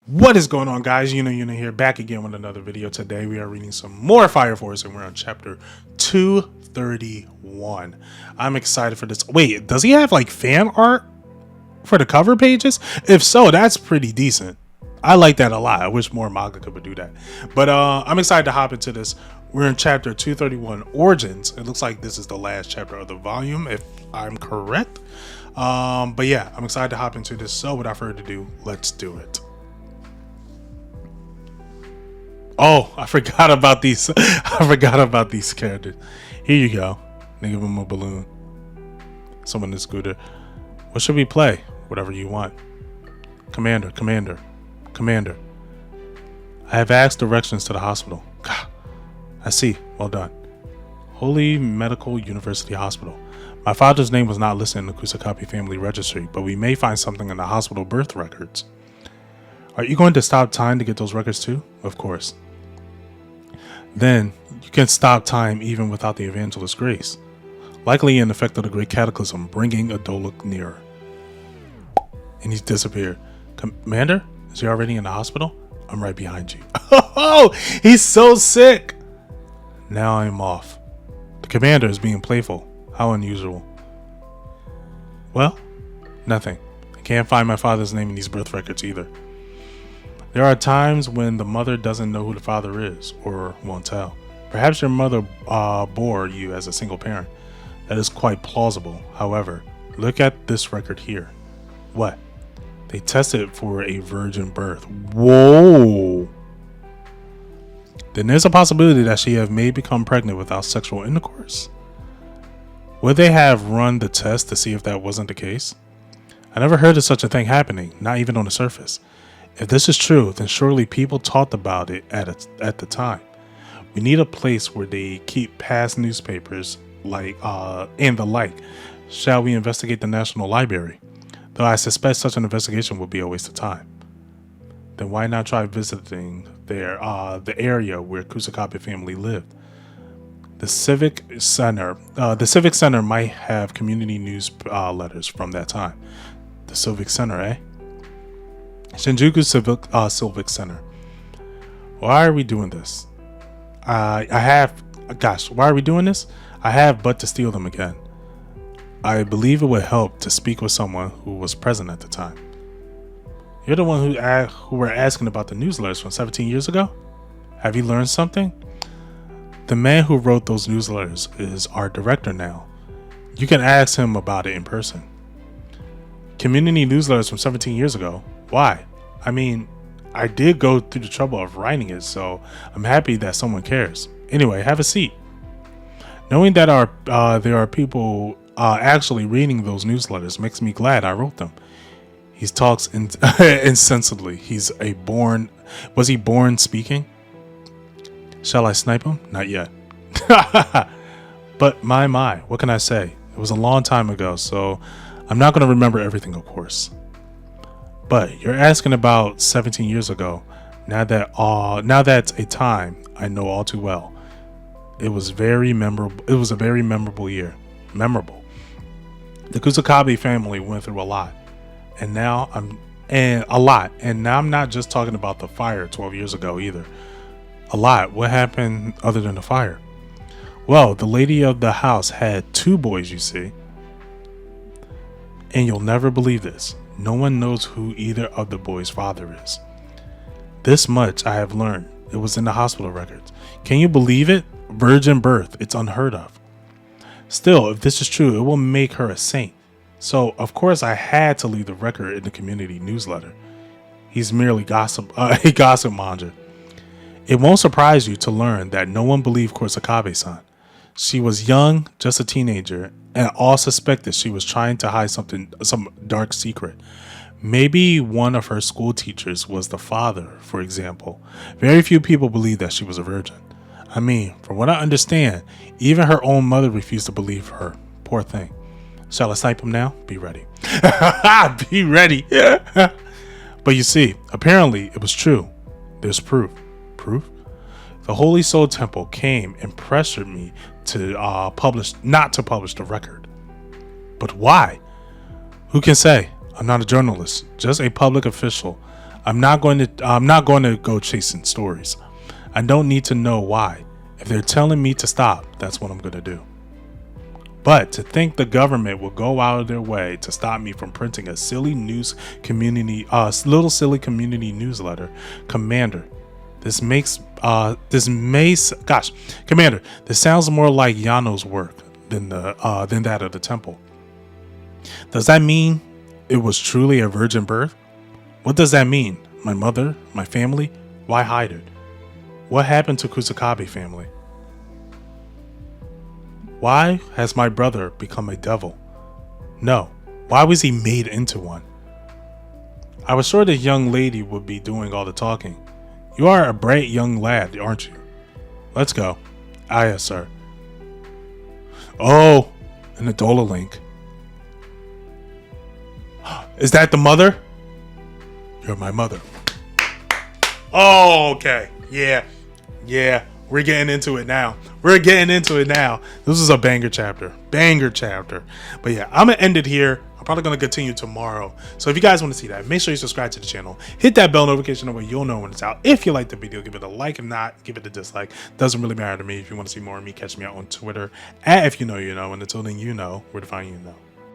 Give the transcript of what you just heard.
What is going on, guys? Yuno here, back again with another video. Today we are reading some more Fire Force and we're on chapter 231. I'm excited for this. Wait, does he have like fan art for the cover pages? If so, that's pretty decent. I like that a lot. I wish more manga could do that. But I'm excited to hop into this. We're in chapter 231, Origins. It looks like this is the last chapter of the volume, if I'm correct. But yeah, I'm excited to hop into this. So without further ado, let's do it. Oh, I forgot about these. I forgot about these characters. Here you go. They give him a balloon. Someone in the scooter. What should we play? Whatever you want. Commander. I have asked directions to the hospital. God, I see. Well done. Holy Medical University Hospital. My father's name was not listed in the Kusakabe family registry, but we may find something in the hospital birth records. Are you going to stop time to get those records too? Of course. Then you can stop time even without the evangelist's grace. Likely an effect of the great cataclysm, bringing Adoluk nearer. And he's disappeared. Commander? Is he already in the hospital? I'm right behind you. Oh, he's so sick. Now I'm off. The commander is being playful. How unusual. Well, nothing. I can't find my father's name in these birth records either. There are times when the mother doesn't know who the father is, or won't tell. Perhaps your mother bore you as a single parent. That is quite plausible. However, look at this record here. What? They tested for a virgin birth. Whoa! Then there's a possibility that she may become pregnant without sexual intercourse. Would they have run the test to see if that wasn't the case? I never heard of such a thing happening, not even on the surface. If this is true, then surely people talked about it at the time. We need a place where they keep past newspapers and the like. Shall we investigate the National Library? Though I suspect such an investigation would be a waste of time. Then why not try visiting the area where Kusakabe family lived? The Civic Center might have community news letters from that time. The Civic Center, eh? Shinjuku Civic Center. Why are we doing this? Why are we doing this? I have but to steal them again. I believe it would help to speak with someone who was present at the time. You're the one who were asking about the newsletters from 17 years ago? Have you learned something? The man who wrote those newsletters is our director now. You can ask him about it in person. Community newsletters from 17 years ago? Why? I mean, I did go through the trouble of writing it, so I'm happy that someone cares. Anyway, have a seat. Knowing that there are people actually reading those newsletters makes me glad I wrote them. He talks insensibly. Was he born speaking? Shall I snipe him? Not yet. But my, what can I say? It was a long time ago, so I'm not going to remember everything, of course. But you're asking about 17 years ago. Now that's a time I know all too well. It was very memorable. It was a very memorable year. Memorable. The Kusakabe family went through a lot, and now I'm not just talking about the fire 12 years ago either. A lot. What happened other than the fire? Well, the lady of the house had 2 boys, you see. And you'll never believe this. No one knows who either of the boys' father is. This much I have learned. It was in the hospital records. Can you believe it? Virgin birth. It's unheard of. Still, if this is true, it will make her a saint. So, of course, I had to leave the record in the community newsletter. He's merely a gossip monger. It won't surprise you to learn that no one believed Kusakabe-san. She was young, just a teenager, and all suspected she was trying to hide some dark secret. Maybe one of her school teachers was the father, for example. Very few people believe that she was a virgin. I mean, from what I understand, even her own mother refused to believe her. Poor thing. Shall I snipe him now? Be ready. Be ready. But you see, apparently it was true. There's proof. Proof? The Holy Soul Temple came and pressured me to not to publish the record. But why? Who can say? I'm not a journalist, just a public official. I'm not going to go chasing stories. I don't need to know why. If they're telling me to stop, that's what I'm going to do. But to think the government will go out of their way to stop me from printing a little silly community newsletter, Commander, Commander, this sounds more like Yano's work than that of the temple. Does that mean it was truly a virgin birth? What does that mean? My mother, my family, why hide it? What happened to Kusakabe family? Why has my brother become a devil? No, why was he made into one? I was sure this young lady would be doing all the talking. You are a bright young lad, aren't you? Let's go. Yes, sir. Oh, an Adola link. Is that the mother? You're my mother. Oh, okay. Yeah. We're getting into it now. This is a banger chapter. But yeah, I'm going to end it here. I'm probably going to continue tomorrow. So if you guys want to see that, make sure you subscribe to the channel. Hit that bell notification where you'll know when it's out. If you like the video, give it a like. If not, give it a dislike. Doesn't really matter to me. If you want to see more of me, catch me out on Twitter at Ifyouknowyuno. And until then, you know where to find you know.